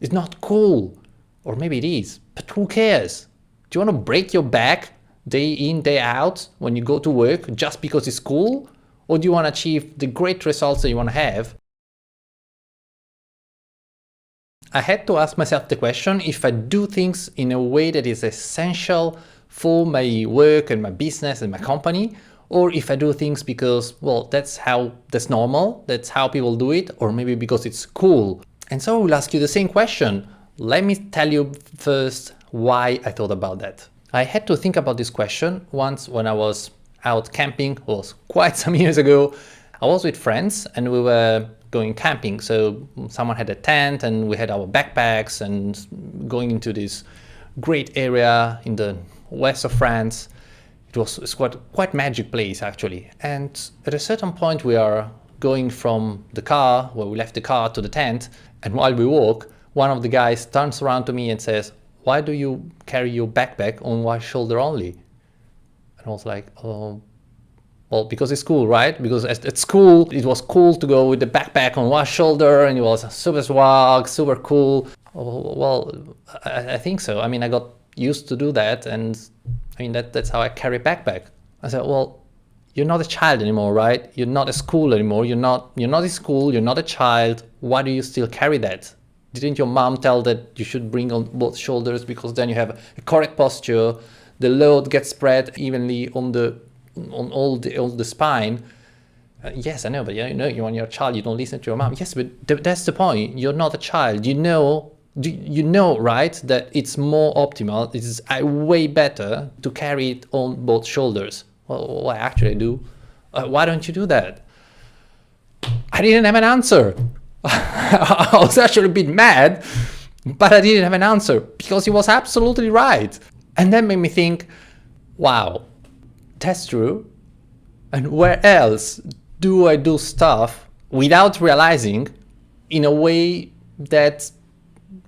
It's not cool. Or maybe it is, but who cares? Do you want to break your back day in, day out when you go to work just because it's cool? Or do you want to achieve the great results that you want to have? I had to ask myself the question if I do things in a way that is essential for my work and my business and my company, or if I do things because, well, that's normal, that's how people do it, or maybe because it's cool. And so I will ask you the same question. Let me tell you first why I thought about that. I had to think about this question once when I was out camping. It was quite some years ago. I was with friends and we were going camping. So someone had a tent and we had our backpacks and going into this great area in the west of France. It's quite magic place actually. And at a certain point we are going from the car, where we left the car, to the tent. And while we walk, one of the guys turns around to me and says, "Why do you carry your backpack on one shoulder only?" And I was like, "Oh, well, because it's cool, right? Because at school, it was cool to go with the backpack on one shoulder and it was super swag, super cool." Oh, well, I think so. I mean, I got used to do that, and I mean, that's how I carry backpack. I said, "Well, you're not a child anymore, right? You're not at school anymore. You're not in school. You're not a child. Why do you still carry that? Didn't your mom tell that you should bring on both shoulders because then you have a correct posture, the load gets spread evenly on all the spine?" Yes, I know, but you know, when you're a child, you don't listen to your mom. Yes, but that's the point. You're not a child. You know, right, that it's more optimal. It is way better to carry it on both shoulders. Well, I actually do. Why don't you do that? I didn't have an answer. I was actually a bit mad, but I didn't have an answer because he was absolutely right. And that made me think, wow, that's true. And where else do I do stuff without realizing, in a way that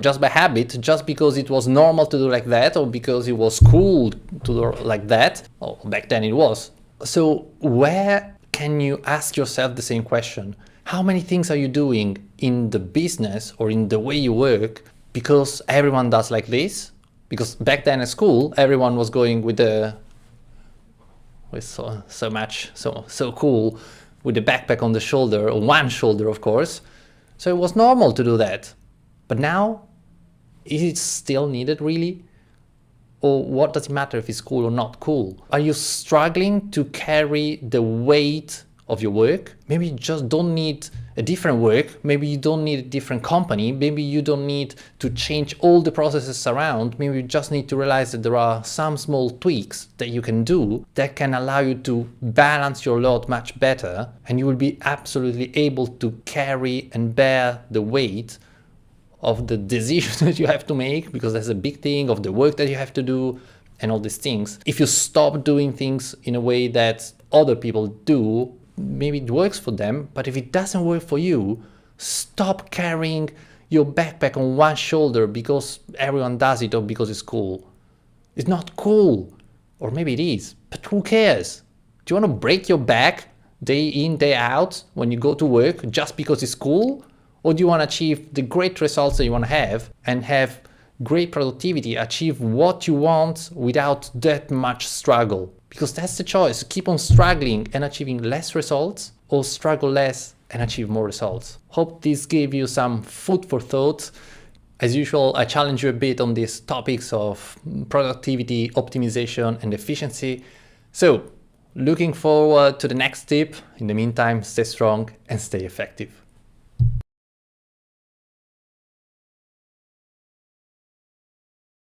just by habit, just because it was normal to do like that, or because it was cool to do like that? Oh, back then it was. So where can you ask yourself the same question? How many things are you doing in the business or in the way you work because everyone does like this? Because back then at school, everyone was going with so cool, with the backpack on the shoulder, on one shoulder, of course. So it was normal to do that. But now, is it still needed really? Or what does it matter if it's cool or not cool? Are you struggling to carry the weight of your work? Maybe you just don't need a different work. Maybe you don't need a different company. Maybe you don't need to change all the processes around. Maybe you just need to realize that there are some small tweaks that you can do that can allow you to balance your load much better, and you will be absolutely able to carry and bear the weight of the decisions that you have to make, because that's a big thing, of the work that you have to do and all these things. If you stop doing things in a way that other people do, maybe it works for them, but if it doesn't work for you, stop carrying your backpack on one shoulder because everyone does it or because it's cool. It's not cool. Or maybe it is, but who cares? Do you want to break your back day in, day out when you go to work just because it's cool? Or do you want to achieve the great results that you want to have and have great productivity, achieve what you want without that much struggle? Because that's the choice. Keep on struggling and achieving less results, or struggle less and achieve more results. Hope this gave you some food for thought. As usual, I challenge you a bit on these topics of productivity, optimization, and efficiency. So, looking forward to the next tip. In the meantime, stay strong and stay effective.